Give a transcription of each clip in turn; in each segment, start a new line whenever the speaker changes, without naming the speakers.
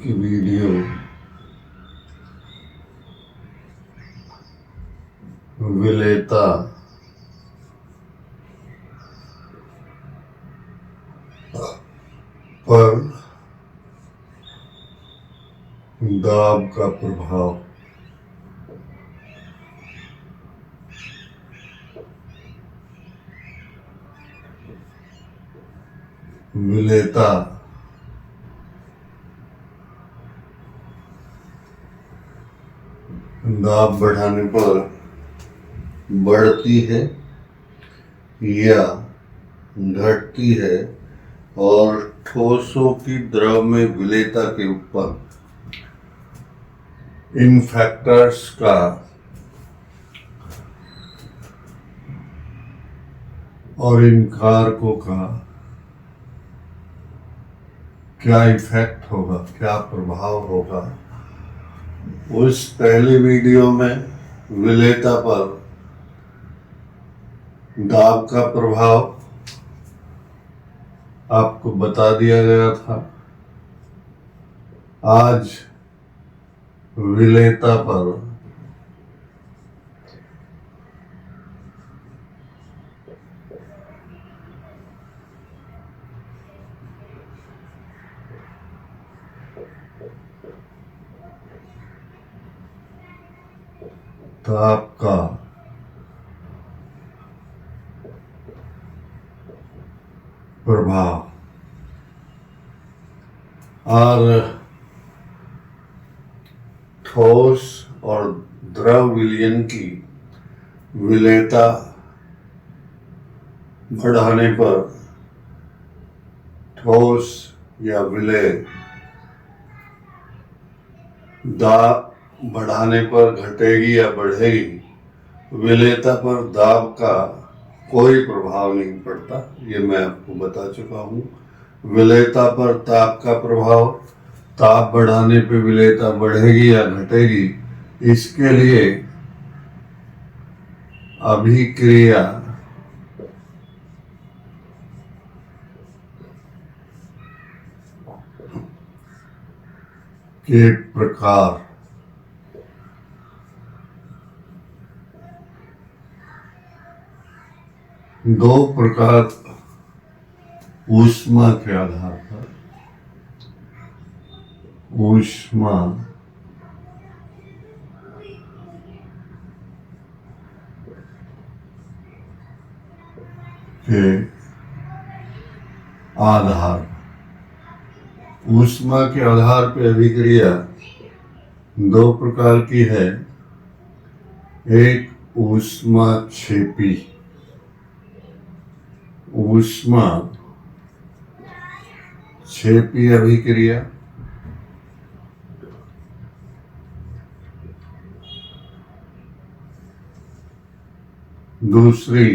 की वीडियो विलेता पर दाब का प्रभाव। विलेता दाब बढ़ाने पर बढ़ती है या घटती है और ठोसों की द्रव में विलेता के ऊपर इन फैक्टर्स का और इन कारकों का क्या इफेक्ट होगा, क्या प्रभाव होगा। उस पहली वीडियो में विलेता पर दाब का प्रभाव आपको बता दिया गया था। आज विलेता पर दाब का प्रभाव और ठोस और द्रव विलयन की विलेयता बढ़ाने पर ठोस या विलेय दाब बढ़ाने पर घटेगी या बढ़ेगी। विलेयता पर दाब का कोई प्रभाव नहीं पड़ता, ये मैं आपको बता चुका हूँ। विलेयता पर ताप का प्रभाव, ताप बढ़ाने पे विलेयता बढ़ेगी या घटेगी, इसके लिए अभिक्रिया के प्रकार दो प्रकार ऊष्मा के आधार पर ऊष्मा के आधार ऊष्मा के आधार पर अभिक्रिया दो प्रकार की है। एक ऊष्मा क्षेपी अभिक्रिया, दूसरी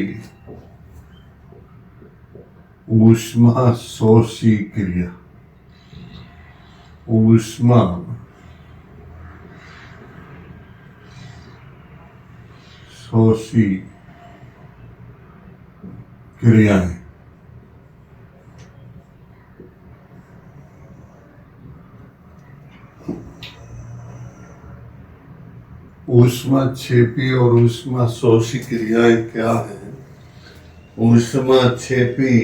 ऊष्मा शोषी क्रिया। ऊष्मा शोषी क्रियाएं। ऊष्मा क्षेपी और ऊष्मा शोषी क्रियाएं क्या है? ऊष्मा क्षेपी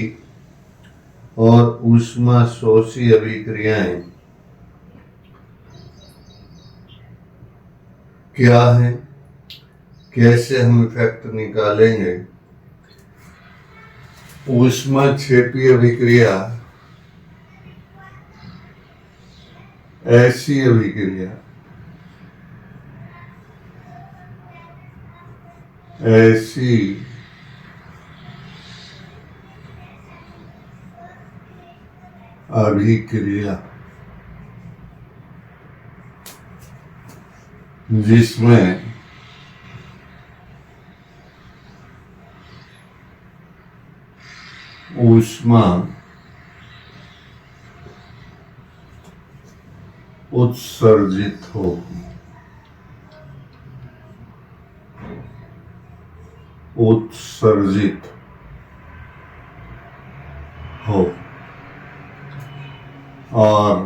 और ऊष्मा शोषी अभिक्रियाएं क्या है, कैसे हम इफेक्ट निकालेंगे? ऊष्मा क्षेपी अभिक्रिया ऐसी अभिक्रिया जिसमें ऊष्मा उत्सर्जित हो, और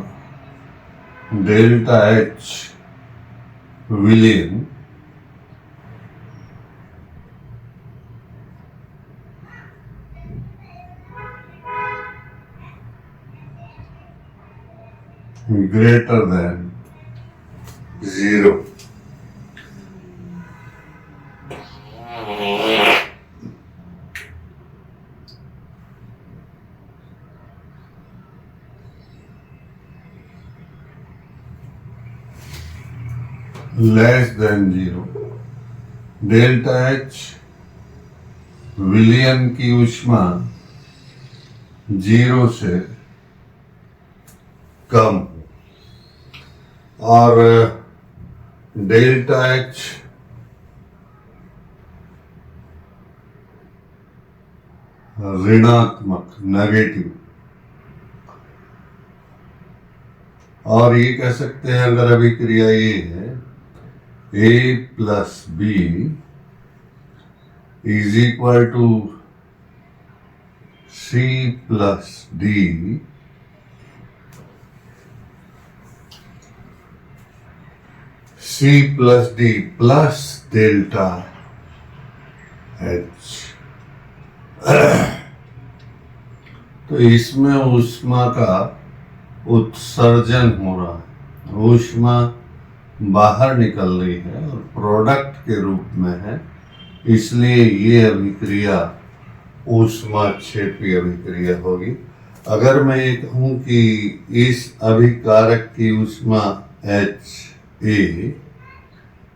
डेल्टा एच विलियन greater than 0. Less than 0. Delta H विलियन की ऊष्मा 0 से कम और डेल्टा एच ऋणात्मक नेगेटिव, और ये कह सकते हैं अगर अभिक्रिया ये है A plus B is equal to C plus D, C plus D plus delta H। तो इसमें ऊष्मा का उत्सर्जन हो रहा है, ऊष्मा बाहर निकल रही है और प्रोडक्ट के रूप में है, इसलिए ये अभिक्रिया ऊष्माक्षेपी अभिक्रिया होगी। अगर मैं ये कहूं कि इस अभिकारक की ऊष्मा HA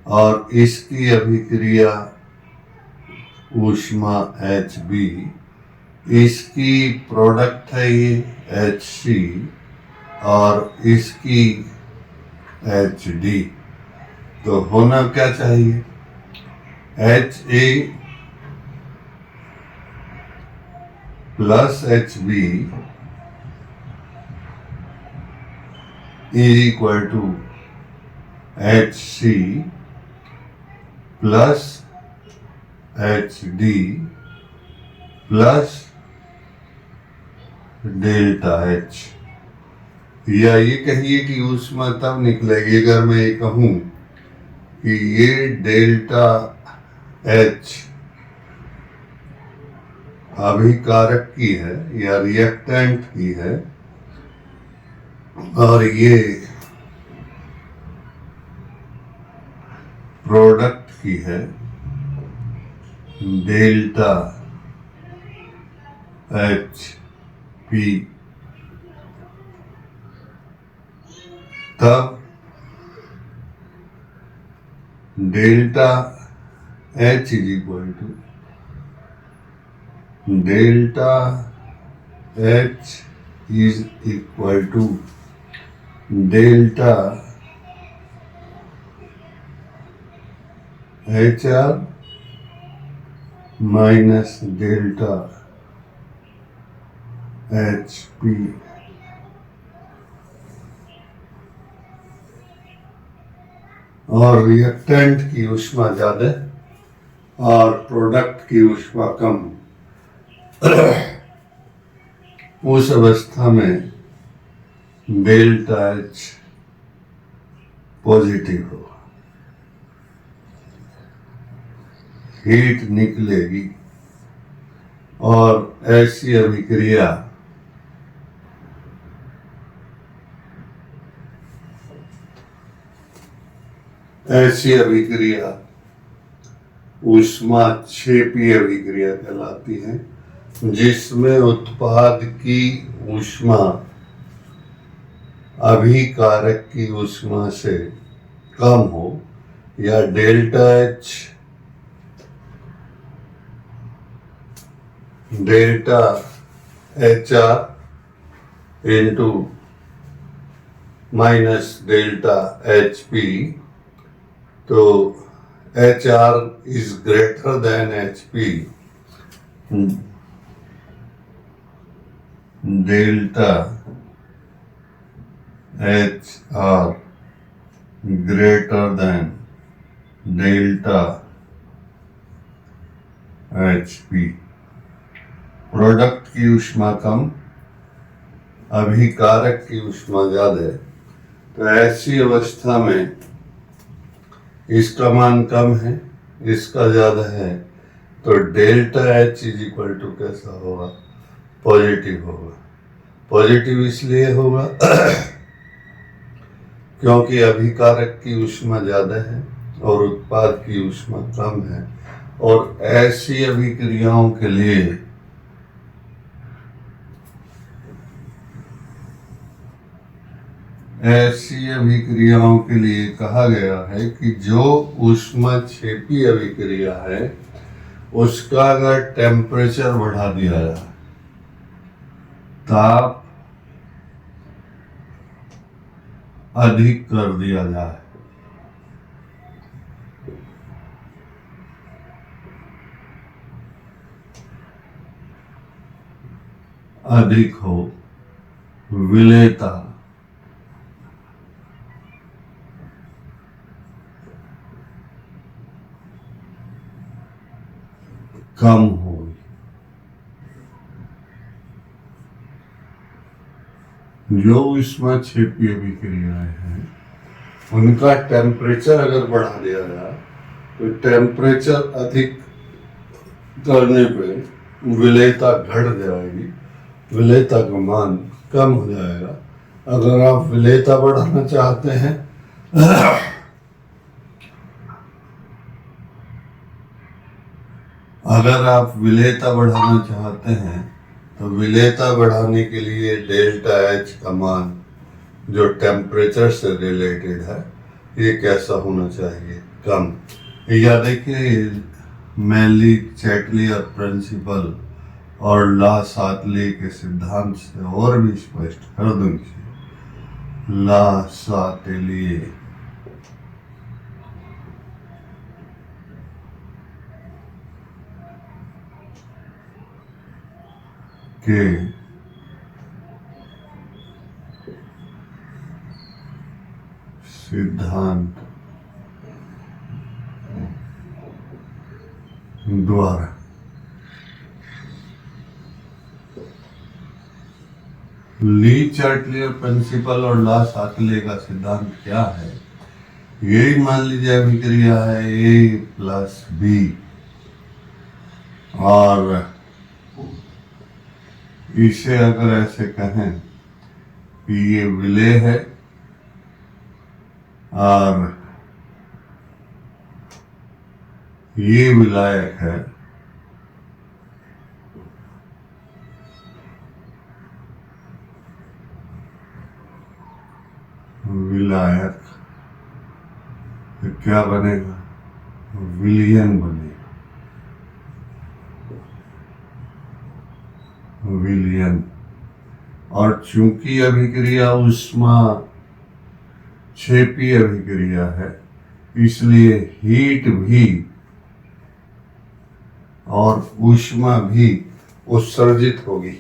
और इसकी अभिक्रिया ऊष्मा HB, इसकी प्रोडक्ट है ये HC और इसकी HD, तो होना क्या चाहिए HA plus HB is equal to HC plus HD plus delta H। या ये कहिए कि ऊष्मा तब निकलेगी अगर मैं ये कहूं कि ये डेल्टा H अभिकारक की है या रिएक्टेंट की है और ये प्रोडक्ट की है डेल्टा HP, तब delta H is equal to delta H is equal to delta HR minus delta HP। और रिएक्टेंट की ऊष्मा ज्यादा और प्रोडक्ट की ऊष्मा कम, उस अवस्था में डेल्टा H पॉजिटिव होगा, हीट निकलेगी और ऐसी अभिक्रिया ऊष्माक्षेपी अभिक्रिया कहलाती है, जिसमें उत्पाद की ऊष्मा अभिकारक की ऊष्मा से कम हो या delta H delta HR into minus delta HP, तो HR is greater than HP, delta HR greater than delta HP। Product की ऊष्मा कम, अभिकारक की ऊष्मा ज्यादा, तो ऐसी अवस्था में इसका मान कम है, इसका ज्यादा है, तो delta H is equal to कैसा होगा? पॉजिटिव होगा। पॉजिटिव इसलिए होगा क्योंकि अभिकारक की ऊष्मा ज्यादा है और उत्पाद की ऊष्मा कम है, और ऐसी अभिक्रियाओं के लिए कहा गया है कि जो ऊष्माक्षेपी अभिक्रिया है उसका अगर टेम्परेचर बढ़ा दिया जाए, ताप अधिक कर दिया जाए, अधिक हो, विलेयता कम हो, जो ऊष्माक्षेपी अभिक्रियाएं हैं उनका टेम्परेचर अगर बढ़ा दिया जाए तो टेम्परेचर अधिक करने पे विलेयता घट जाएगी, विलेयता का मान कम हो जाएगा। अगर आप विलेयता बढ़ाना चाहते हैं तो विलेयता बढ़ाने के लिए डेल्टा एच का मान जो टेम्परेचर से रिलेटेड है ये कैसा होना चाहिए? कम। या देखिए मैली चैटलियर प्रिंसिपल और ला सातले के सिद्धांत से और भी स्पष्ट कर दूंगी। ला सातले के सिद्धांत द्वारा ली चार्टलियर प्रिंसिपल और ला सातले का सिद्धांत क्या है? यही मान लीजिए अभिक्रिया है A प्लस B, और इसे अगर ऐसे कहें कि ये विलेय है और ये विलायक है, विलायक, तो क्या बनेगा? विलयन बनेगा, विलयन। और चूंकि अभिक्रिया ऊष्मा क्षेपी अभिक्रिया है इसलिए हीट भी और ऊष्मा भी उत्सर्जित होगी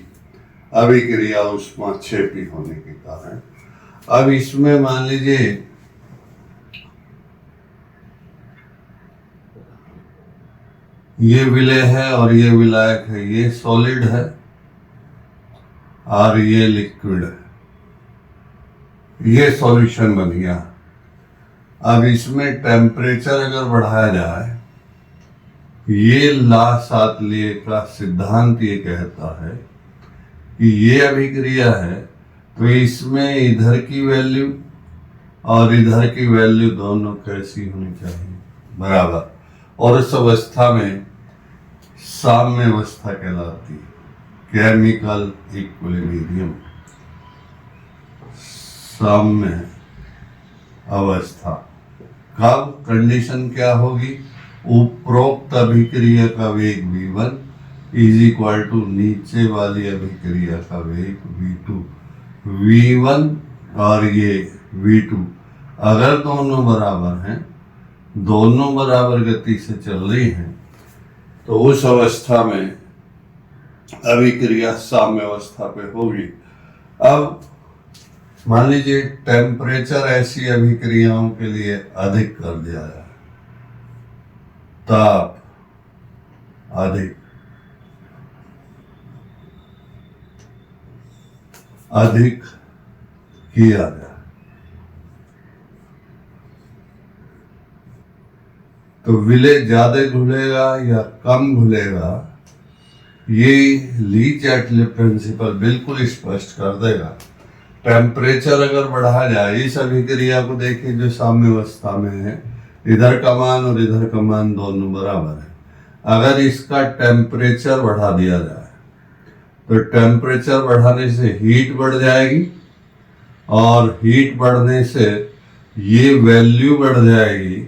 अभिक्रिया ऊष्मा क्षेपी होने के कारण। अब इसमें मान लीजिए ये विलेय है और ये विलायक है, ये सॉलिड है और ये लिक्विड है, ये सॉल्यूशन बन गया। अब इसमें टेम्परेचर अगर बढ़ाया जाए, ये ला सातले का सिद्धांत ये कहता है कि ये अभिक्रिया है तो इसमें इधर की वैल्यू और इधर की वैल्यू दोनों कैसी होनी चाहिए? बराबर। और इस अवस्था में साम्य अवस्था कहलाती है, केमिकल इक्विलिब्रियम, साम्य अवस्था। कब कंडीशन क्या होगी? उपरोक्त अभिक्रिया का वेग v1 इज इक्वल टू नीचे वाली अभिक्रिया का वेग v2। v1 और ये v2 अगर दोनों बराबर हैं, दोनों बराबर गति से चल रही हैं, तो उस अवस्था में अभिक्रिया साम्य अवस्था पे होगी। अब मान लीजिए टेम्परेचर ऐसी अभिक्रियाओं के लिए अधिक कर दिया जाए, ताप अधिक किया जाए, तो विलेय ज्यादा घुलेगा या कम घुलेगा, ये ली चैटले प्रिंसिपल बिल्कुल स्पष्ट कर देगा। टेम्परेचर अगर बढ़ा जाए, इस अभिक्रिया को देखिए जो साम्यावस्था में है, इधर का मान और इधर का मान दोनों बराबर है। अगर इसका टेम्परेचर बढ़ा दिया जाए तो टेम्परेचर बढ़ाने से हीट बढ़ जाएगी और हीट बढ़ने से ये वैल्यू बढ़ जाएगी,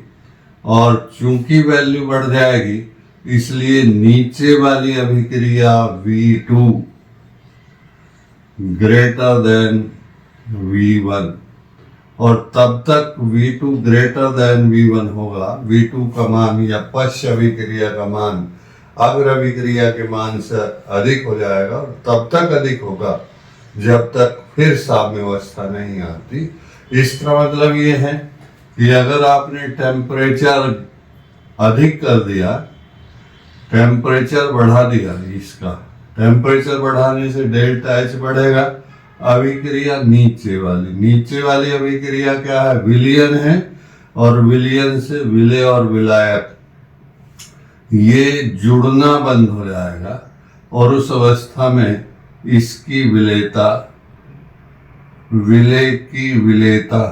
और चूंकि वैल्यू बढ़ जाएगी इसलिए नीचे वाली अभिक्रिया V2 ग्रेटर देन V1, और तब तक V2 ग्रेटर देन V1 होगा। V2 का मान या पश्च अभिक्रिया का मान अग्र अभिक्रिया के मान से अधिक हो जाएगा, और तब तक अधिक होगा जब तक फिर साम्यावस्था नहीं आती। इसका मतलब ये है कि अगर आपने टेम्परेचर अधिक कर दिया, टेम्परेचर बढ़ा दिया, इसका टेम्परेचर बढ़ाने से डेल्टा H बढ़ेगा। अभिक्रिया नीचे वाली अभिक्रिया क्या है, विलयन है, और विलयन से विलेय और विलायक ये जुड़ना बंद हो जाएगा, और उस अवस्था में इसकी विलेयता, विलेय की विलेयता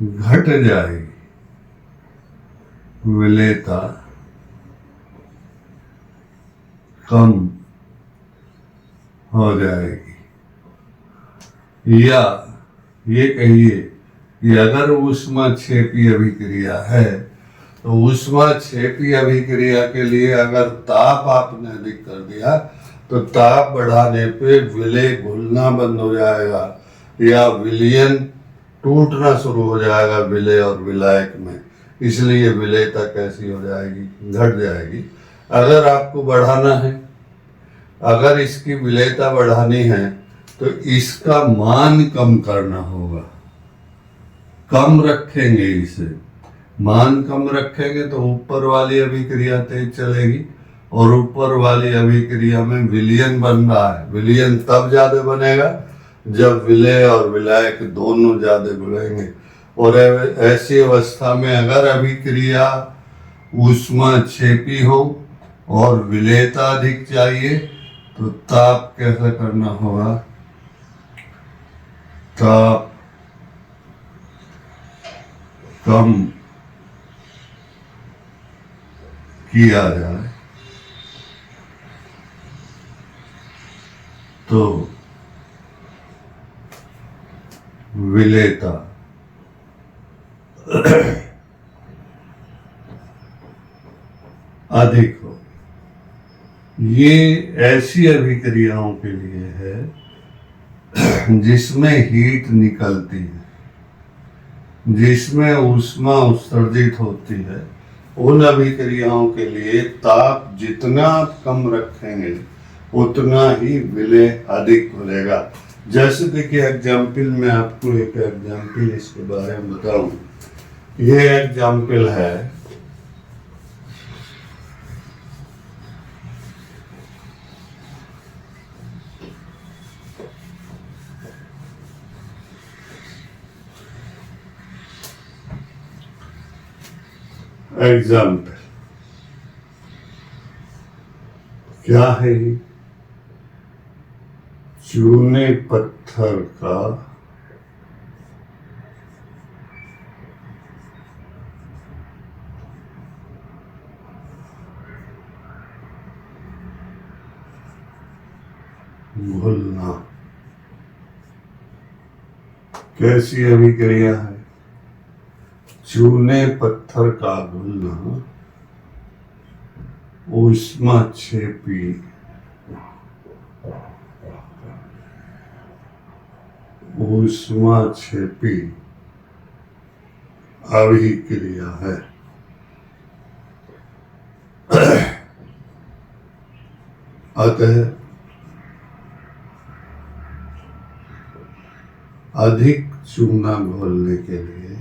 घट जाएगी, विलेयता कम हो जाएगी। या ये कहिए कि अगर ऊष्माक्षेपी अभिक्रिया है तो ऊष्माक्षेपी अभिक्रिया के लिए अगर ताप आपने अधिक कर दिया तो ताप बढ़ाने पे विलेय घुलना बंद हो जाएगा या विलयन टूटना शुरू हो जाएगा विलेय और विलायक में, इसलिए विलेयता कैसी हो जाएगी, घट जाएगी। अगर आपको बढ़ाना है, अगर इसकी विलेयता बढ़ानी है तो इसका मान कम करना होगा। कम रखेंगे इसे, मान कम रखेंगे तो ऊपर वाली अभिक्रिया तेज चलेगी, और ऊपर वाली अभिक्रिया में विलयन बन रहा है। विलयन तब ज्यादा बनेगा जब विलेय और विलायक दोनों ज्यादा घुलेंगे, और ऐसी अवस्था में अगर अभिक्रिया ऊष्माक्षेपी हो और विलेयता अधिक चाहिए तो ताप कैसा करना होगा, ताप कम किया जाए तो विलेयता अधिक हो। ये ऐसी अभिक्रियाओं के लिए है जिसमें हीट निकलती है, जिसमें ऊष्मा उत्सर्जित होती है। उन अभिक्रियाओं के लिए ताप जितना आप कम रखेंगे उतना ही विलेय अधिक घुलेगा। जैसे देखिए एग्जाम्पल, मैं आपको एक एग्जाम्पल इसके बारे में बताऊं। ये एग्जाम्पल है एग्जाम्पल क्या है, चूने पत्थर का घुलना। कैसी अभिक्रिया है, चूने पत्थर का घुलना ऊष्माक्षेपी अभिक्रिया है। अतः अधिक चूना घोलने के लिए,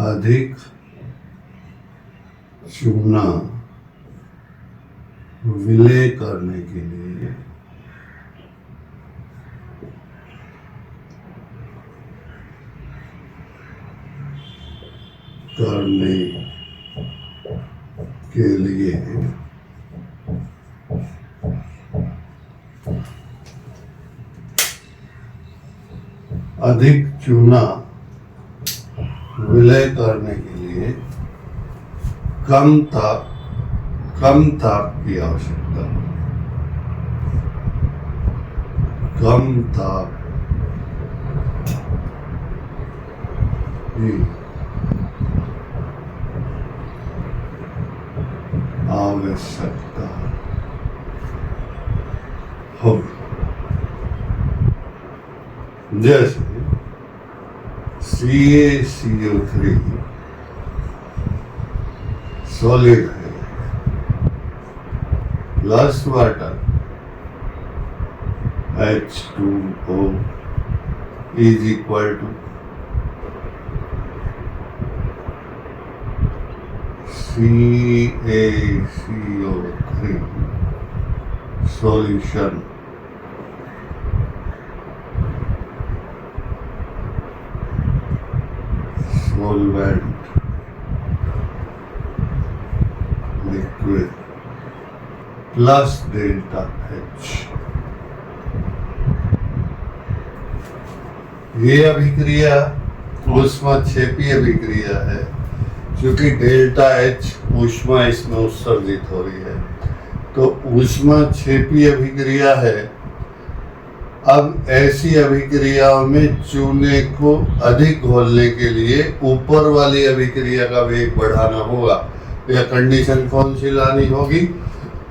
अधिक चूना विलेय करने के लिए करने के लिए अधिक चूना विलय करने के लिए कम ताप की आवश्यकता, कम ताप की आवश्यकता होगी। जैसे CaCO3 सॉलिड है plus water H2O is equal to CaCO3 solution solvent liquid plus delta H। ये अभिक्रिया ऊष्माक्षेपी अभिक्रिया है, क्योंकि डेल्टा H ऊष्मा इसमें उत्सर्जित हो रही है, तो ऊष्माक्षेपी अभिक्रिया है। अब ऐसी अभिक्रियाओं में चूने को अधिक घोलने के लिए ऊपर वाली अभिक्रिया का वेग बढ़ाना होगा। यह कंडीशन कौन सी लानी होगी?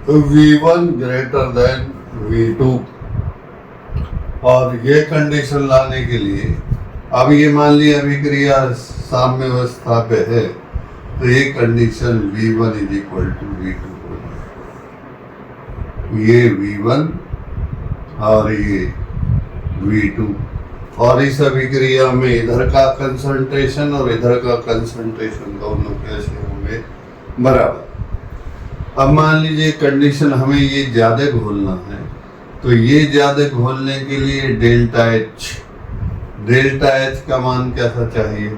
V1 greater than V2। और ये कंडीशन लाने के लिए अब ये मान लिया अभिक्रिया साम्य अवस्था पे है, तो ये condition V1 is equal to V2 होगी। ये V1 और ये V2, और इस अभिक्रिया में इधर का कंसंट्रेशन और इधर का कंसंट्रेशन दोनों कैसे होंगे? बराबर। अब मान लीजिए कंडीशन हमें ये ज्यादा घोलना है, तो ये ज्यादा घोलने के लिए डेल्टा H का मान कैसा चाहिए?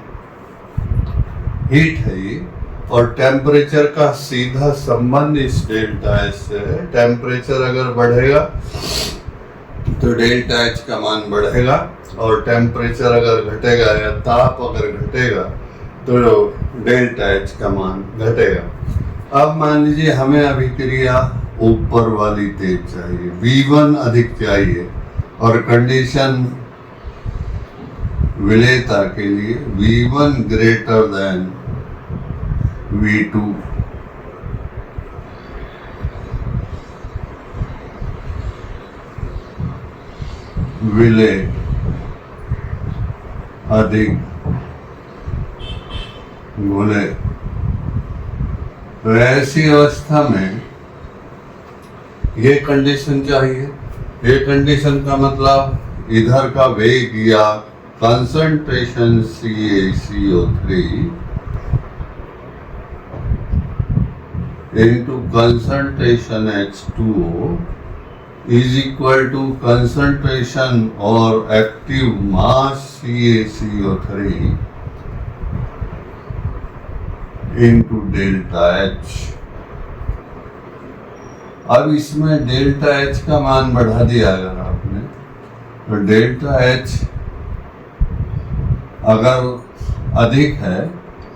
हीट है ये, और टेम्परेचर का सीधा संबंध इस डेल्टा H से है। टेम्परेचर अगर बढ़ेगा तो डेल्टा H का मान बढ़ेगा, और टेम्परेचर अगर घटेगा या ताप अगर घटेगा तो डेल्टा H का मान घटेगा। अब मान लीजिए हमें अभिक्रिया ऊपर वाली तेज चाहिए, V1 अधिक चाहिए, और कंडीशन विलेयता के लिए V1 ग्रेटर देन V2। विलय अधिक घुले, तो ऐसी अवस्था में ये कंडीशन चाहिए। ये कंडीशन का मतलब इधर का वेग या concentration CaCO3 into concentration H2O is equal to concentration or active mass CaCO3 into delta H। अब इसमें डेल्टा H का मान बढ़ा दिया अगर आपने, तो डेल्टा H अगर अधिक है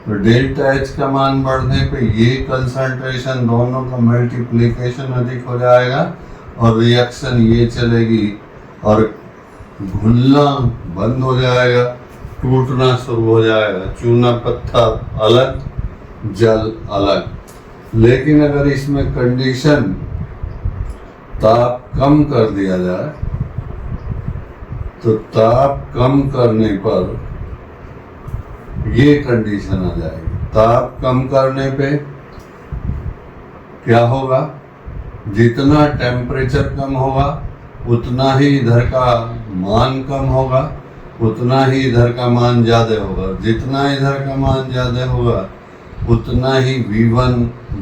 तो डेल्टा H का मान बढ़ने पे ये कंसंट्रेशन दोनों का मल्टीप्लिकेशन अधिक हो जाएगा, और रिएक्शन ये चलेगी और घुलना बंद हो जाएगा, टूटना शुरू हो जाएगा। चूना पत्थर अलग, जल अलग। लेकिन अगर इसमें कंडीशन ताप कम कर दिया जाए, तो ताप कम करने पर ये कंडीशन आ जाएगी। ताप कम करने पे क्या होगा? जितना टेम्परेचर कम होगा उतना ही इधर का मान कम होगा, उतना ही इधर का मान ज्यादा होगा। जितना इधर का मान ज्यादा होगा उतना ही V1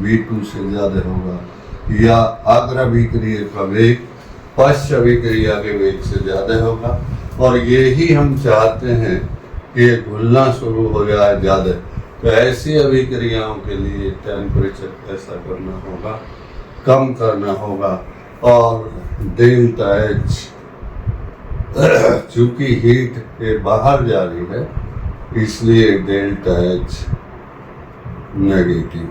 V2 से ज्यादा होगा, या अग्र अभिक्रिया का वेग पश्च अभिक्रिया के वेग से ज्यादा होगा। और यही हम चाहते हैं कि घुलना शुरू हो जाए ज्यादा, तो ऐसी अभिक्रियाओं के लिए टेम्परेचर कैसा करना होगा, कम करना होगा। और डेल्टा एच चूंकि हीट के बाहर जा रही है इसलिए डेल्टा एच नेगेटिव।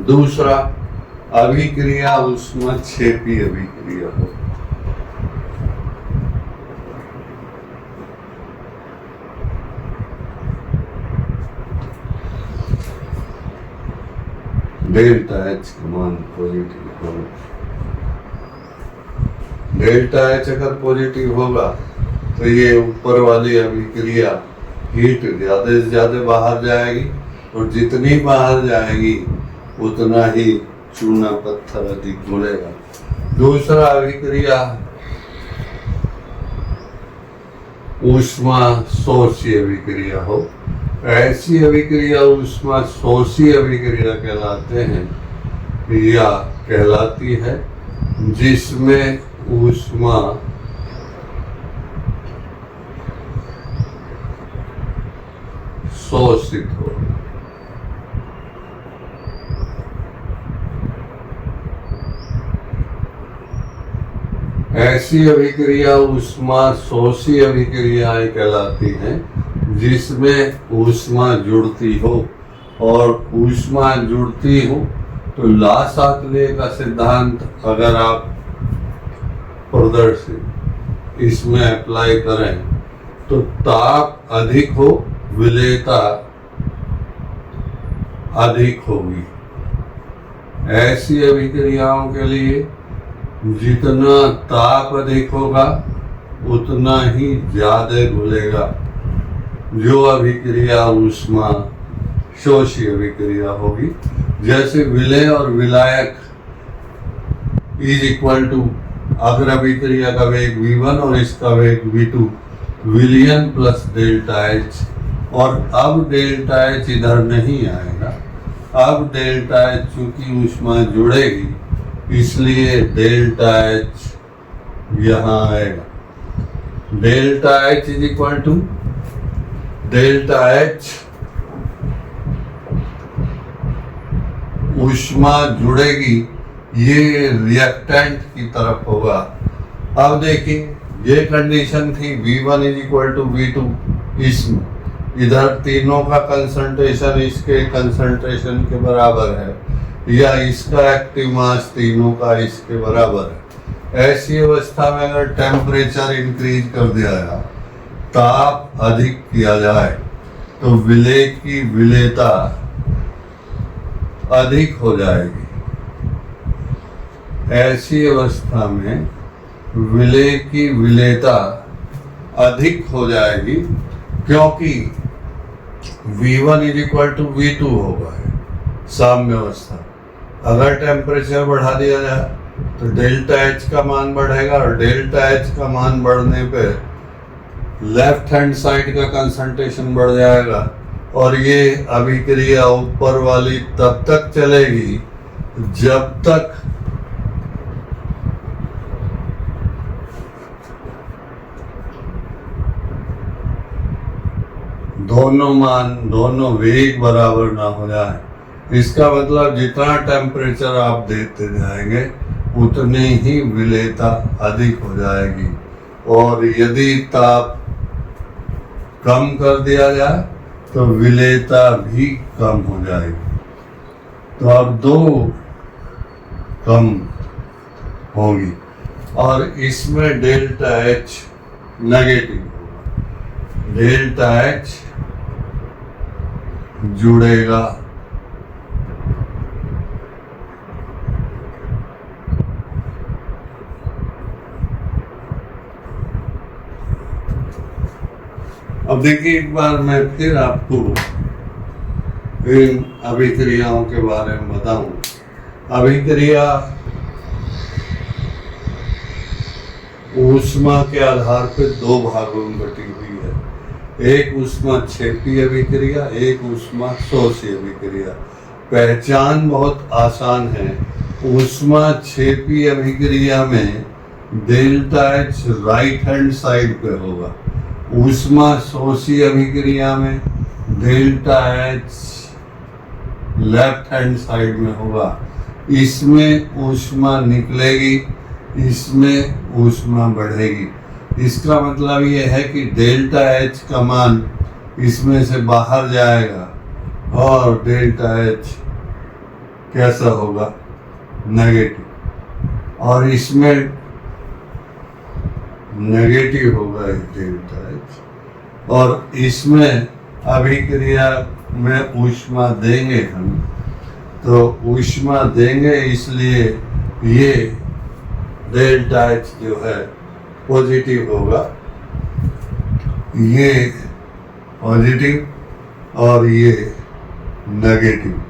दूसरा, अभिक्रिया ऊष्माक्षेपी अभिक्रिया हो। डेल्टा एच का मान पॉजिटिव होगा। डेल्टा एच अगर पॉजिटिव होगा तो ये ऊपर वाली अभिक्रिया हीट ज्यादा से ज्यादा बाहर जाएगी और जितनी बाहर जाएगी उतना ही चूना पत्थर अधिक घुलेगा। दूसरा अभिक्रिया ऊष्मा शोषी अभिक्रिया हो। ऐसी अभिक्रिया ऊष्मा शोषी अभिक्रिया कहलाते हैं या कहलाती है जिसमें ऊष्मा शोषित हो। ऐसी अभिक्रिया ऊष्मा शोषी अभिक्रियाएं कहलाती हैं जिसमें ऊष्मा जुड़ती हो, और ऊष्मा जुड़ती हो तो ला-शाक्ले का सिद्धांत अगर आप प्रदर्शित इसमें अप्लाई करें तो ताप अधिक हो, विलेयता अधिक होगी। ऐसी अभिक्रियाओं के लिए जितना ताप अधिक होगा उतना ही ज्यादा घुलेगा। जो अभिक्रिया ऊष्मा शोषी अभिक्रिया होगी, जैसे विलेय और विलायक इज इक्वल टू, अगर अभिक्रिया का वेग v1 और इसका वेग v2, विलियन प्लस डेल्टा एच। और अब डेल्टा एच इधर नहीं आएगा, अब डेल्टा एच चूंकि ऊष्मा जुड़ेगी इसलिए डेल्टा एच यहां आएगा। Delta H is equal to delta H ऊष्मा जुड़ेगी, ये रिएक्टेंट की तरफ होगा। अब देखिए ये कंडीशन थी v1 is equal to v2, इसमें इधर तीनों का कंसंट्रेशन इसके कंसंट्रेशन के बराबर है या इसका एक्टिव मास तीनों का इसके बराबर है। ऐसी अवस्था में अगर टेम्परेचर इंक्रीज कर दिया जाए, ताप अधिक किया जाए तो विलेय की विलेयता अधिक हो जाएगी। ऐसी अवस्था में विलेय की विलेयता अधिक हो जाएगी क्योंकि v1 is equal to v2 होगा साम्य अवस्था। अगर टेम्परेचर बढ़ा दिया जाए तो डेल्टा एच का मान बढ़ेगा और डेल्टा एच का मान बढ़ने पे लेफ्ट हैंड साइड का कंसंट्रेशन बढ़ जाएगा और ये अभिक्रिया ऊपर वाली तब तक चलेगी जब तक दोनों वेग बराबर ना हो जाए। इसका मतलब जितना टेम्परेचर आप देते जाएंगे उतनी ही विलेयता अधिक हो जाएगी, और यदि ताप कम कर दिया जाए तो विलेयता भी कम हो जाएगी। तो अब दो कम होगी और इसमें डेल्टा एच नेगेटिव होगा। डेल्टा एच जुड़ेगा अब देखिए एक बार मैं फिर आपको इन अभिक्रियाओं के बारे में बताऊं। अभिक्रिया ऊष्मा के आधार पर दो भागों में बटी हुई है, एक ऊष्माक्षेपी अभिक्रिया, एक ऊष्मा शोषी अभिक्रिया। पहचान बहुत आसान है। ऊष्माक्षेपी अभिक्रिया में delta H right hand side पे होगा। ऊष्मा शोषी अभिक्रिया में delta H left hand side में होगा। इसमें ऊष्मा निकलेगी, इसमें ऊष्मा बढ़ेगी। इसका मतलब ये है कि डेल्टा एच का मान इसमें से बाहर जाएगा और डेल्टा एच कैसा होगा? नेगेटिव। और इसमें नेगेटिव होगा डेल्टा एच। और इसमें अभिक्रिया में ऊष्मा देंगे हम, तो ऊष्मा देंगे, इसलिए ये डेल्टा एच जो है पॉजिटिव होगा, ये पॉजिटिव और ये नेगेटिव।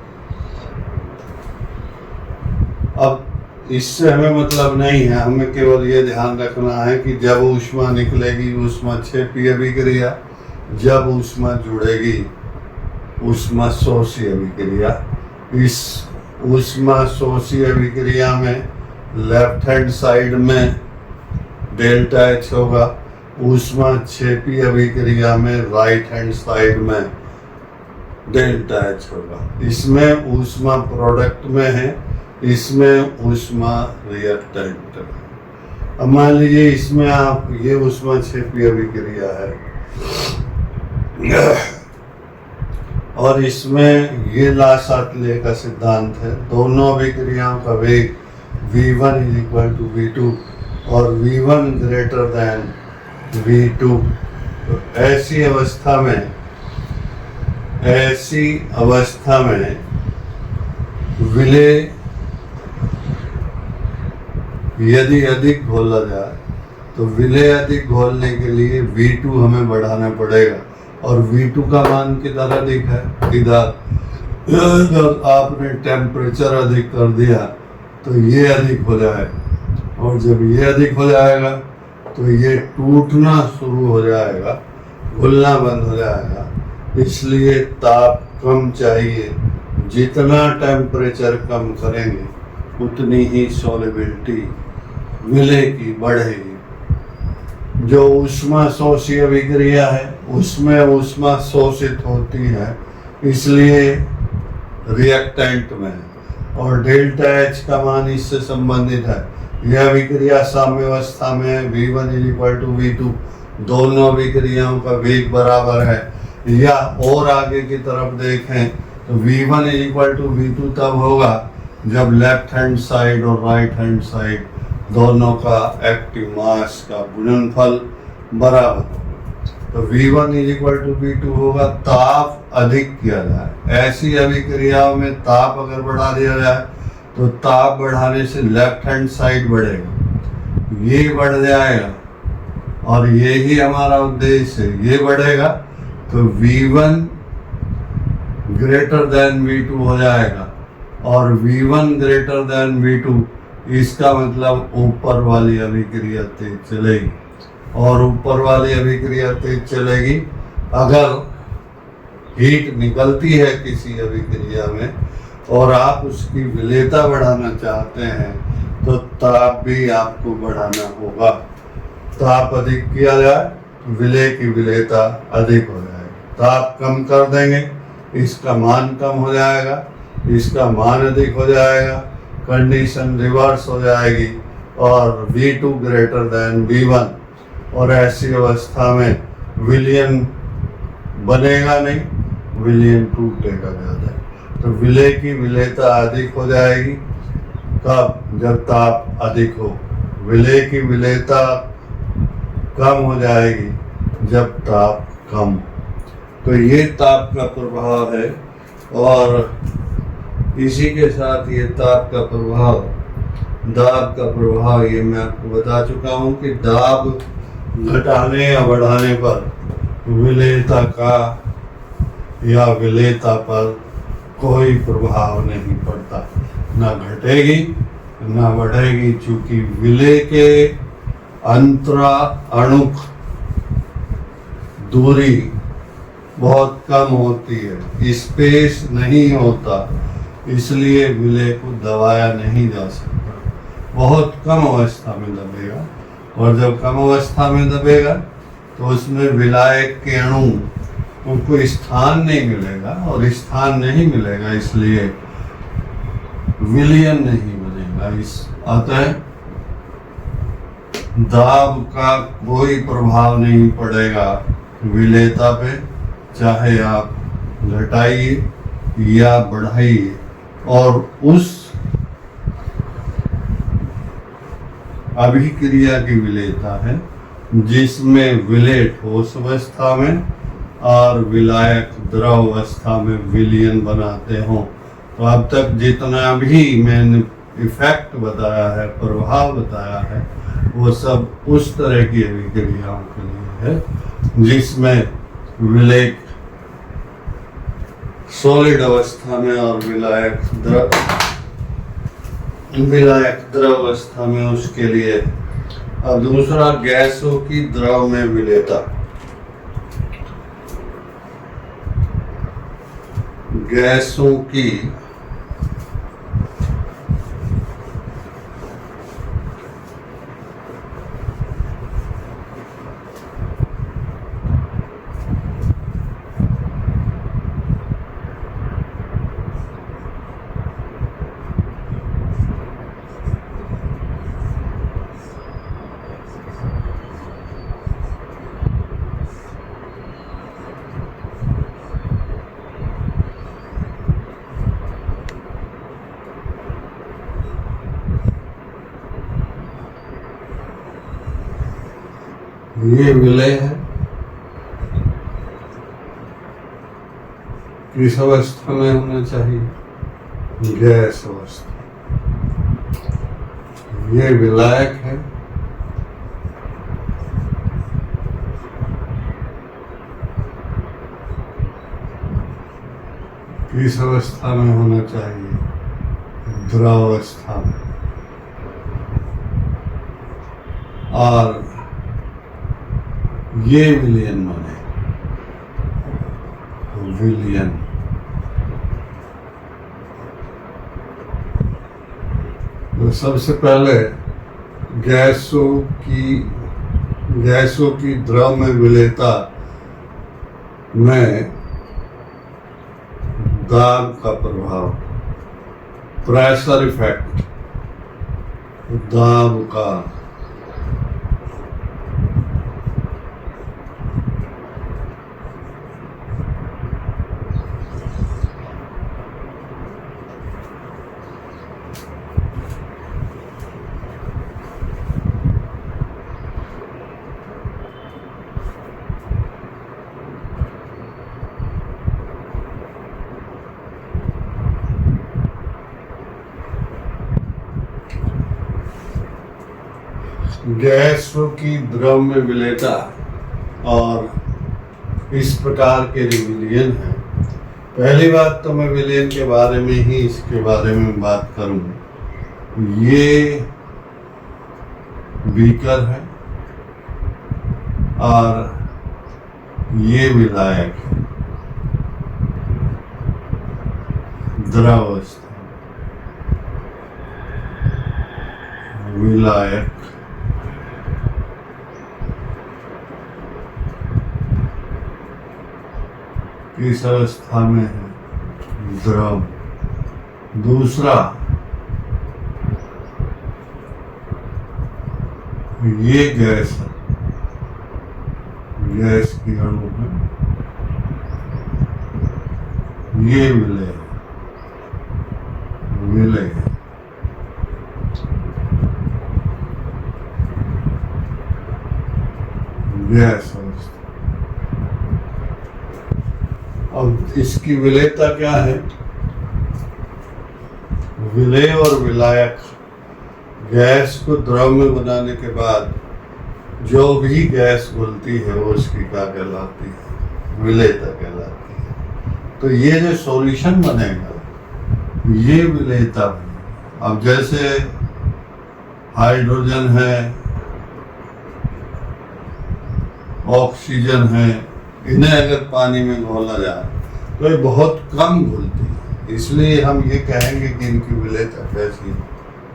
अब इससे हमें मतलब नहीं है, हमें केवल ये ध्यान रखना है कि जब ऊष्मा निकलेगी ऊष्मा क्षेपी अभिक्रिया, जब ऊष्मा जुड़ेगी ऊष्मा शोषी अभिक्रिया। इस ऊष्मा शोषी अभिक्रिया में लेफ्ट हैंड साइड में डेल्टा एच होगा, ऊष्मा क्षेपी अभिक्रिया में राइट हैंड साइड में डेल्टा एच होगा। इसमें ऊष्मा प्रोडक्ट में है, इसमें ऊष्मा रिएक्टेंट में। अब मान लीजिए इसमें आप ये ऊष्मा क्षेपी अभिक्रिया है और इसमें ये ला-शार्ट्ले का सिद्धांत है। दोनों अभिक्रियाओं का वेग V1 = V2 और V1 ग्रेटर देन V2। तो ऐसी अवस्था में विलेय यदि अधिक घोला जाए तो विलेय अधिक घोलने के लिए V2 हमें बढ़ाना पड़ेगा। और V2 का मान किधर अधिक है? इधर। अगर आपने टेम्परेचर अधिक कर दिया तो ये अधिक हो जाएगा, और जब ये अधिक हो जाएगा तो ये टूटना शुरू हो जाएगा, घुलना बंद हो जाएगा। इसलिए ताप कम चाहिए। जितना टेम्परेचर कम करेंगे उतनी ही सॉल्युबिलिटी विलेय की बढ़ेगी। जो ऊष्मा शोषी अभिक्रिया है उसमें ऊष्मा शोषित होती है, इसलिए रिएक्टेंट में। और डेल्टा एच का मान इससे संबंधित है। यह अभिक्रिया साम्यावस्था में V1 = V2, दोनों अभिक्रियाओं का वेग बराबर है। या और आगे की तरफ देखें तो V1 = V2 तब होगा जब लेफ्ट हैंड साइड और राइट हैंड साइड दोनों का एक्टिव मास का गुणनफल बराबर होगा। तो V1 = V2 होगा। ताप अधिक किया जाए, ऐसी अभिक्रियाओं में ताप अगर बढ़ा दिया जाए तो ताप बढ़ाने से लेफ्ट हैंड साइड बढ़ेगा, ये बढ़ जाएगा और ये ही हमारा उद्देश्य है, ये बढ़ेगा तो V1 ग्रेटर देन V2 हो जाएगा। और V1 ग्रेटर देन V2 इसका मतलब ऊपर वाली अभिक्रिया तेज चलेगी। और ऊपर वाली अभिक्रिया तेज चलेगी अगर हीट निकलती है किसी अभिक्रिया में और आप उसकी विलेयता बढ़ाना चाहते हैं तो ताप भी आपको बढ़ाना होगा। ताप अधिक किया जाए, विलेय की विलेयता अधिक हो जाएगी। ताप कम कर देंगे, इसका मान कम हो जाएगा, इसका मान अधिक हो जाएगा, कंडीशन रिवर्स हो जाएगी और V2 ग्रेटर देन V1। और ऐसी अवस्था में विलयन बनेगा नहीं, विलयन टूटेगा ज़्यादा। तो विलेय की विलेयता अधिक हो जाएगी। कब? जब ताप अधिक हो। विलेय की विलेयता कम हो जाएगी जब ताप कम। तो ये ताप का प्रभाव है। और इसी के साथ ये ताप का प्रभाव, दाब का प्रभाव, ये मैं आपको बता चुका हूँ कि दाब घटाने या बढ़ाने पर विलेयता का या विलेयता पर कोई प्रभाव नहीं पड़ता, ना घटेगी ना बढ़ेगी, चूंकि विलेय के अंतरा अणुक दूरी बहुत कम होती है, स्पेस नहीं होता, इसलिए विलेय को दबाया नहीं जा सकता। बहुत कम अवस्था में दबेगा, और जब कम अवस्था में दबेगा तो उसमें विलायक के अणु उनको स्थान नहीं मिलेगा, और स्थान नहीं मिलेगा इसलिए विलयन नहीं बनेगा। अतः दाब का कोई प्रभाव नहीं पड़ेगा विलेयता पे, चाहे आप घटाइए या बढ़ाइए। और उस अभिक्रिया की विलेयता है जिसमें विलेय ठोस अवस्था में और विलायक द्रव अवस्था में विलयन बनाते हों। तो अब तक जितना भी मैंने इफेक्ट बताया है, प्रभाव बताया है, वो सब उस तरह की अभिक्रियाओं के लिए है जिसमें विलेय सॉलिड अवस्था में और विलायक द्रव अवस्था में उसके लिए। अब दूसरा, गैसों की द्रव में विलेयता। गैसों की ये विलय है, किस अवस्था में होना चाहिए? गैस अवस्था। ये विलायक है, किस अवस्था में होना चाहिए? द्रव अवस्था में। और ये विलयन बने, विलयन। तो सबसे पहले गैसों की द्रव में विलेयता में दाब का प्रभाव, प्रेशर इफेक्ट, दाब का गैसों की द्रव में विलेयता और इस प्रकार के विलयन है। पहली बात तो मैं विलयन के बारे में ही इसके बारे में बात करूं। ये बीकर है और ये विलायक है, द्रव अवस्था, विलायक किस अवस्था में है? द्रव। दूसरा, ये गैस है, गैस की अणु है, ये विलय है, विलय है। गैस अवस्था। अब इसकी विलेयता क्या है? विलेय और विलायक, गैस को द्रव में बनाने के बाद जो भी गैस घुलती है वो उसकी क्या कहलाती है? विलेयता कहलाती है। तो ये जो सॉल्यूशन बनेगा ये विलेयता बनेगा। अब जैसे हाइड्रोजन है, ऑक्सीजन है, इन्हें अगर पानी में घोला जाए तो ये बहुत कम घुलती है, इसलिए हम ये कहेंगे कि इनकी विलेयता कैसी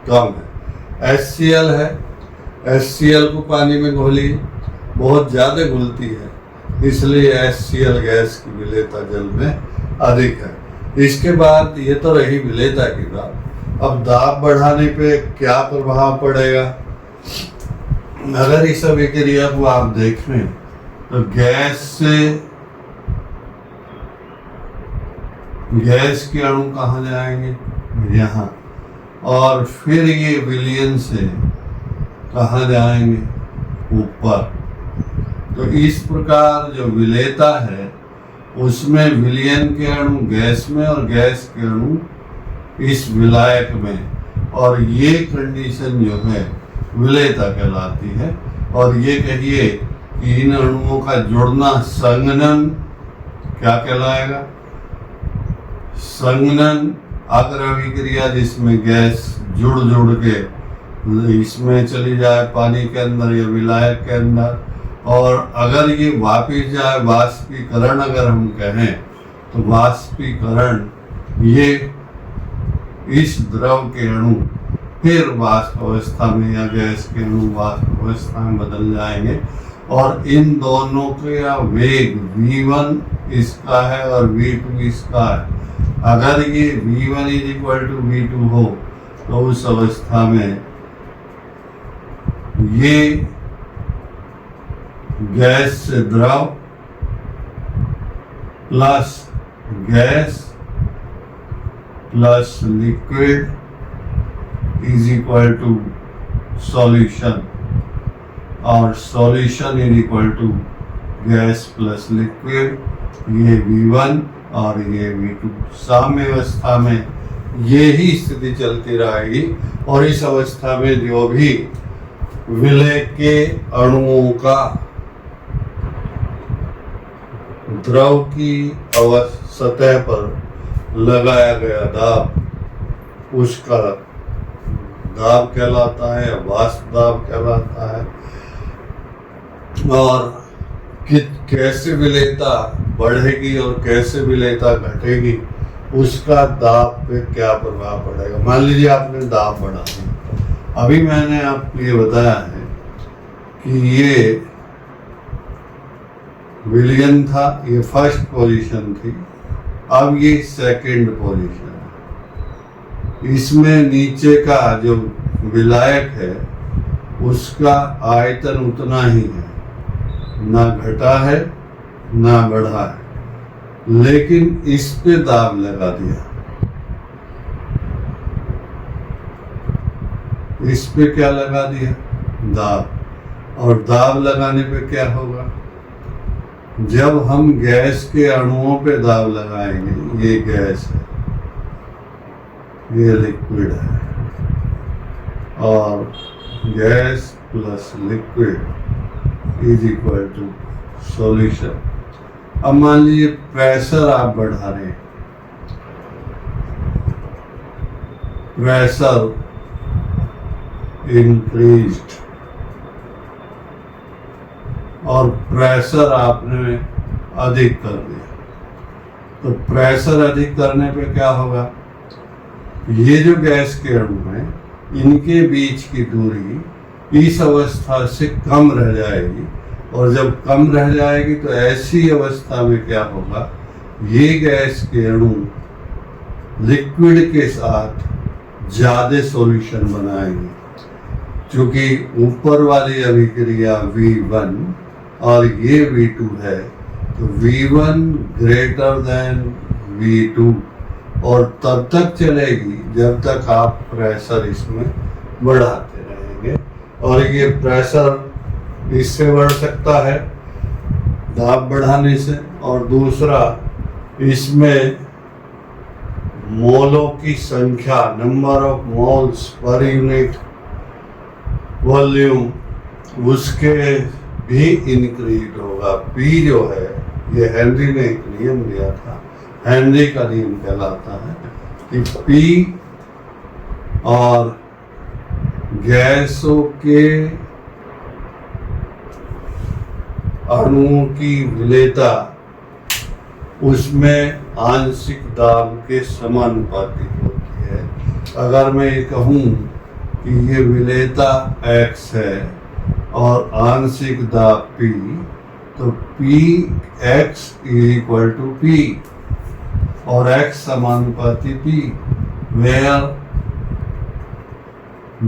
कम है। HCl है, HCl को पानी में घोलिए, बहुत ज़्यादा घुलती है, इसलिए HCl गैस की विलेयता जल में अधिक है। इसके बाद ये तो रही विलेयता की बात। अब दाब बढ़ाने पे क्या प्रभाव पड़ेगा? अगर इस अभिक्रिया को आप देखें तो गैस के अणु कहाँ जाएंगे? यहाँ, और फिर ये विलयन से कहाँ जाएंगे? ऊपर। तो इस प्रकार जो विलेयता है उसमें विलयन के अणु गैस में और गैस के अणु इस विलायक में, और ये कंडीशन जो है विलेयता कहलाती है। और ये कहिए कि इन अणुओं का जुड़ना संघनन क्या कहलाएगा? संघनन अग्र अभिक्रिया जिसमें गैस जुड़ के इसमें चली जाए पानी के अंदर या विलायक के अंदर, और अगर ये वापिस जाए वाष्पीकरण अगर हम कहें तो वाष्पीकरण ये इस द्रव के अणु फिर वाष्प अवस्था में या गैस के अणु वाष्प अवस्था में बदल जाएंगे, और इन दोनों का वेग V1 इसका है और V2 इसका है। अगर ये V1 = V2 हो तो उस अवस्था में ये गैस से द्रव plus gas plus liquid = solution, और सॉल्यूशन = गैस प्लस लिक्विड, ये V1 और ये V2। साम्य अवस्था में ये ही स्थिति चलती रहेगी, और इस अवस्था में जो भी विलय के अणुओं का द्रव की सतह पर लगाया गया दाब उसका दाब कहलाता है, वाष्प दाब कहलाता है। और कैसे विलेयता बढ़ेगी और कैसे विलेयता घटेगी उसका दाब पे क्या प्रभाव पड़ेगा। मान लीजिए आपने दाब बढ़ाया, अभी मैंने आपको ये बताया है कि ये विलयन था, ये फर्स्ट पोजीशन थी, अब ये सेकंड पोजीशन है। इसमें नीचे का जो विलायक है उसका आयतन उतना ही है, ना घटा है ना बढ़ा है, लेकिन इस पे दाब लगा दिया। इस पे क्या लगा दिया? दाब। और दाब लगाने पे क्या होगा? जब हम गैस के अणुओं पे दाब लगाएंगे, ये गैस है, ये लिक्विड है, और गैस प्लस लिक्विड = सॉल्यूशन। अब मान लीजिए प्रेशर आप बढ़ा रहे हैं, प्रेशर इंक्रीज्ड, और प्रेशर आपने अधिक कर दिया। तो प्रेशर अधिक करने पे क्या होगा? ये जो गैस के अणु हैं इनके बीच की दूरी इस अवस्था से कम रह जाएगी, और जब कम रह जाएगी तो ऐसी अवस्था में क्या होगा? ये गैस के अणु लिक्विड के साथ ज़्यादा सॉल्यूशन बनाएंगे, क्योंकि ऊपर वाली अभिक्रिया V1 और ये V2 है, तो V1 > V2, और तब तक चलेगी जब तक आप प्रेशर इसमें बढ़ाते रहेंगे। और ये प्रेशर इससे बढ़ सकता है दाब बढ़ाने से, और दूसरा इसमें मोलों की संख्या, number of moles per unit volume, उसके भी इंक्रीज होगा। P जो है, ये हेनरी ने एक नियम दिया था, हेनरी का नियम कहलाता है कि P और गैसों के अणुओं की विलेयता उसमें आंशिक दाब के समानुपाती होती है। अगर मैं ये कहूँ कि ये विलेयता x है और आंशिक दाब p, तो px = p और x समानुपाती p, वेयर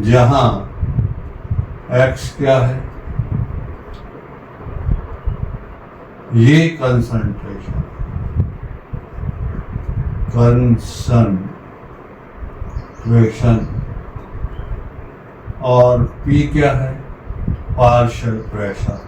जहां x क्या है, ये कंसंट्रेशन और P क्या है, पार्शियल प्रेशर,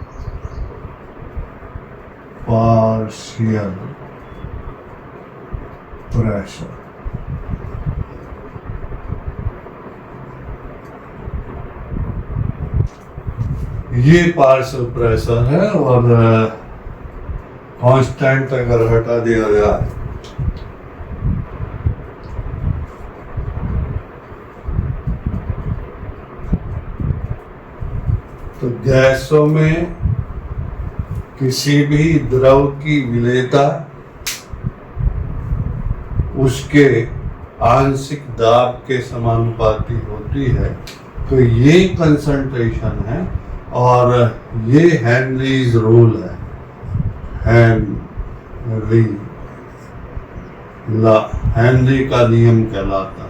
ये पार्शियल प्रेशर है और कांस्टेंट अगर हटा दिया जाए तो गैसों में किसी भी द्रव की विलेयता उसके आंशिक दाब के समानुपाती होती है। तो ये कंसंट्रेशन है और ये हेनरीज रूल है, हेनरी का नियम कहलाता है।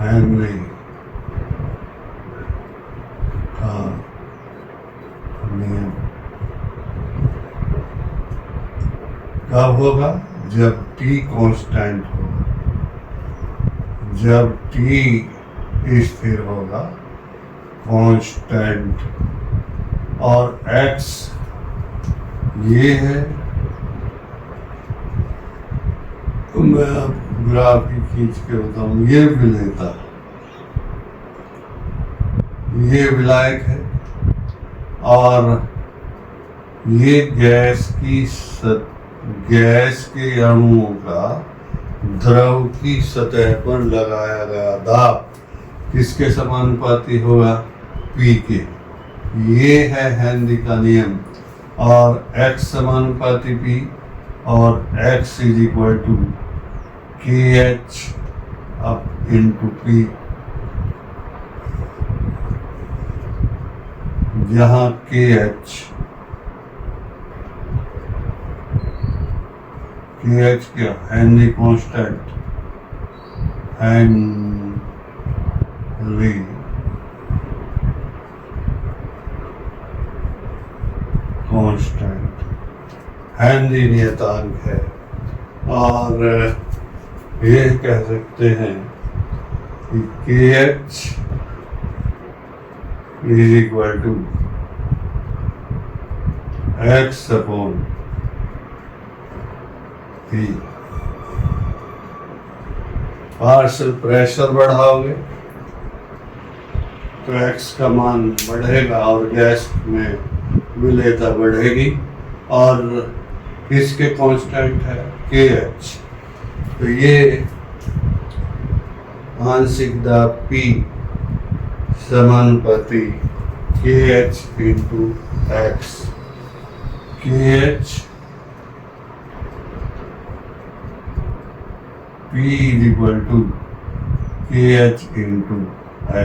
हेनरी का नियम कब होगा, जब T कांस्टेंट होगा, जब T स्थिर होगा कांस्टेंट और x ये है। तो मैं अब ग्राफ ही खींच के बताऊं, ये विलेयता, ये विलायक है और ये गैस के अणुओं का द्रव की सतह पर लगाया गया दाब किसके समानुपाती होगा, P के। ये है हेनरी का नियम और x समानुपाती P और x = KH × P, जहां KH क्या, Henry constant, Henry constant, Henry नियतांक है। और ये कह सकते हैं कि KH = x/P। पार्शियल प्रेशर बढ़ाओगे तो x का मान बढ़ेगा और गैस में विलेयता बढ़ेगी और किसके कांस्टेंट है, KH। तो ये आंशिक दाब P समानुपाती KH × x, KH P = KH ×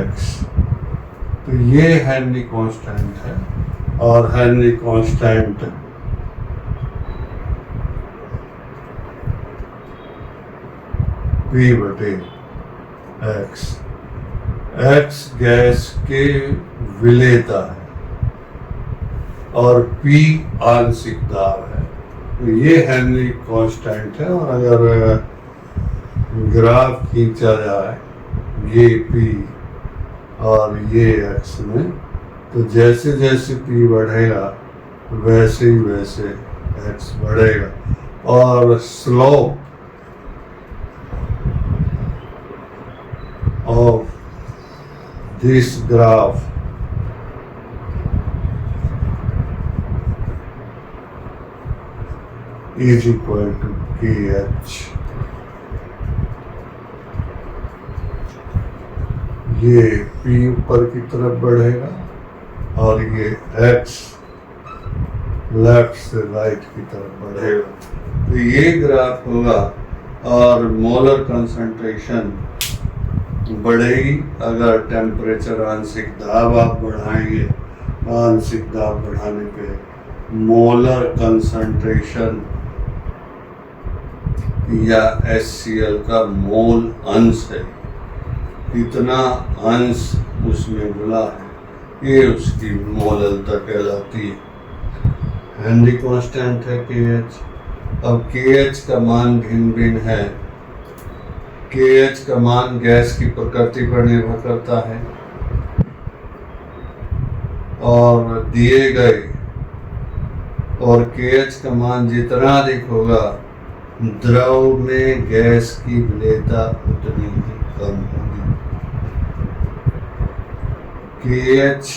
x। तो ये हेनरी कांस्टेंट है और Henry constant P/x, x gas के विलेयता है और P आंशिक दाब है। तो ये हेनरी कांस्टेंट है और अगर ग्राफ खींचा जाए ये P और ये x में, तो जैसे जैसे P बढ़ेगा वैसे ही वैसे x बढ़ेगा और slope of this graph is equal to KH। ये P ऊपर की तरफ बढ़ेगा और ये x लेफ्ट से राइट की तरफ बढ़ेगा। तो ये ग्राफ होगा और मोलर कंसंट्रेशन बढ़ेगी अगर टेम्परेचर आंशिक दाब आप बढ़ाएंगे। आंशिक दाब बढ़ाने पे मोलर कंसंट्रेशन या HCl का मोल अंश है, कितना अंश उसमें मिला है, ये उसकी मोललता कहलाती है। हेनरी कांस्टेंट है KH। अब KH का मान भिन्न भिन्न है। KH का मान गैस की प्रकृति पर निर्भर करता है और दिए गए, और KH का मान जितना अधिक होगा द्रव में गैस की विलेयता उतनी ही कम होगी। KH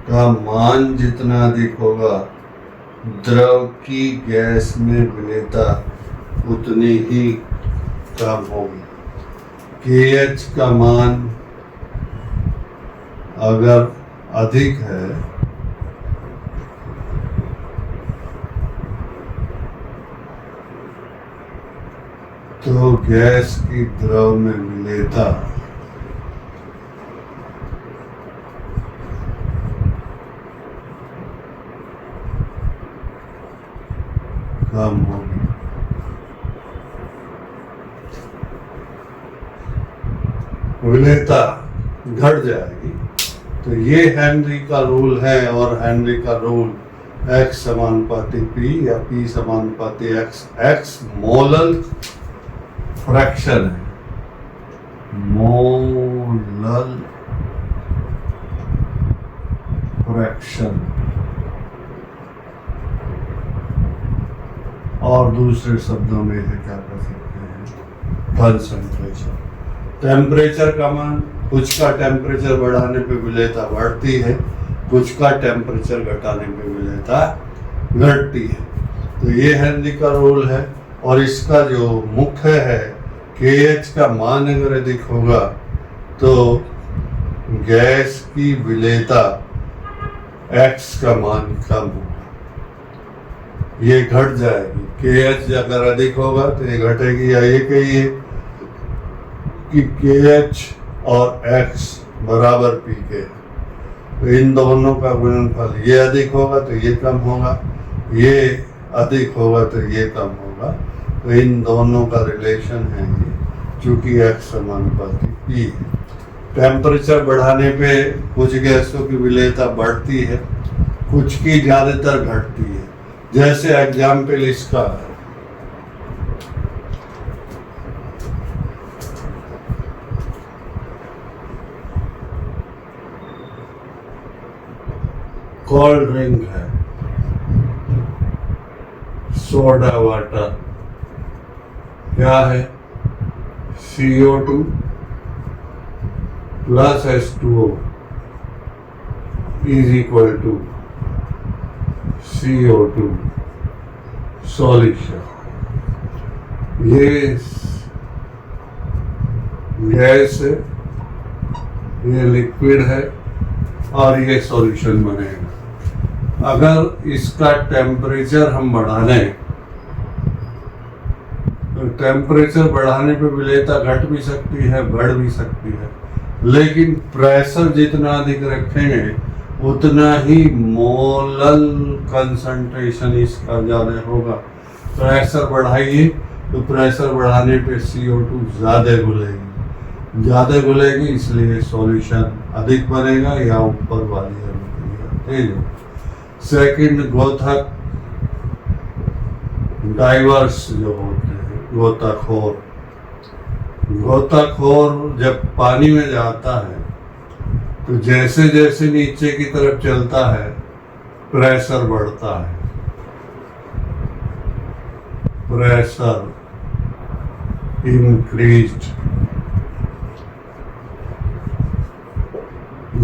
का मान जितना अधिक होगा द्रव की गैस में विलेयता उतनी ही कम होगी। KH का मान अगर अधिक है तो गैस की द्रव में विलेयता कम होगी। विलेयता घट जाएगी। तो ये हेनरी का रूल है और हेनरी का रूल X समानुपाती P या P समानुपाती X, X मोलल फ्रैक्शन है। मोलल फ्रैक्शन और दूसरे शब्दों में इसे क्या कर सकते हैं, कंसंट्रेशन। टेम्परेचर का मान, कुछ का टेम्परेचर बढ़ाने पे विलेयता बढ़ती है, कुछ का टेम्परेचर घटाने पे विलेयता घटती है। तो ये हेनरी का रूल है और इसका जो मुख्य है KH का मान अगर अधिक होगा तो गैस की विलेयता X का मान कम होगा, ये घट जाएगी। KH अगर अधिक होगा तो ये घटेगी, या ये कहिए कि KH और X बराबर P के, तो इन दोनों का गुणनफल ये अधिक होगा तो ये कम होगा, ये अधिक होगा तो ये कम होगा। तो इन दोनों का रिलेशन है ये, चूंकि X समानुपाती P है। टेम्परेचर बढ़ाने पे कुछ गैसों की विलेयता बढ़ती है, कुछ की ज्यादातर घटती है। जैसे एग्जाम्पल इसका है, कोल्ड ड्रिंक है, सोडा वाटर, क्या है, CO2 plus H2O is equal to CO2 solution. ये गैस है, ये लिक्विड है और ये सॉल्यूशन बनेगा। अगर इसका टेम्परेचर हम बढ़ा लें तो टेम्परेचर बढ़ाने पे विलेयता घट भी सकती है, बढ़ भी सकती है, लेकिन प्रेशर जितना अधिक रखेंगे उतना ही मोलल कंसंट्रेशन इसका ज़्यादा होगा। प्रेशर बढ़ाइए तो प्रेशर बढ़ाने पे CO2 ज़्यादा घुलेगी, इसलिए सॉल्यूशन अधिक बनेगा या ऊपर वाली है। सेकंड, गोथक डाइवर्स जो होते हैं, गोताखोर जब पानी में जाता है तो जैसे जैसे नीचे की तरफ चलता है प्रेशर बढ़ता है, प्रेशर इंक्रीज्ड।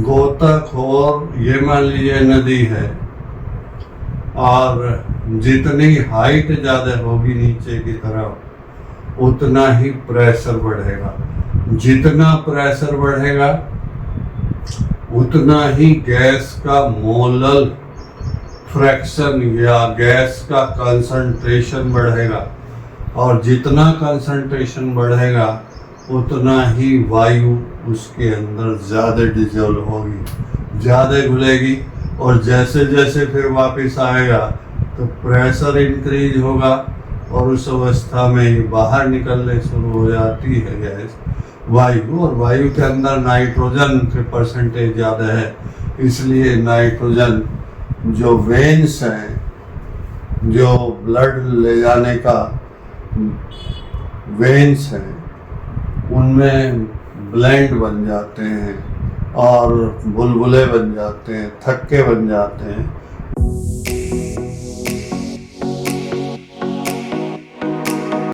गोताखोर ये मान लीजिए नदी है और जितनी हाइट ज्यादा होगी नीचे की तरफ उतना ही प्रेशर बढ़ेगा। जितना प्रेशर बढ़ेगा उतना ही गैस का मोलल फ्रैक्शन या गैस का कंसंट्रेशन बढ़ेगा, और जितना कंसंट्रेशन बढ़ेगा उतना ही वायु उसके अंदर ज़्यादा डिजोल्व होगी, ज़्यादा घुलेगी, और जैसे जैसे फिर वापस आएगा तो प्रेशर इंक्रीज होगा, और उस अवस्था में ये बाहर निकलने शुरू हो जाती है गैस वायु। और वायु के अंदर नाइट्रोजन के परसेंटेज ज़्यादा है, इसलिए नाइट्रोजन जो वेन्स हैं, जो ब्लड ले जाने का वेन्स हैं, उनमें ब्लेंड बन जाते हैं और बुलबुले बन जाते हैं, थक्के बन जाते हैं,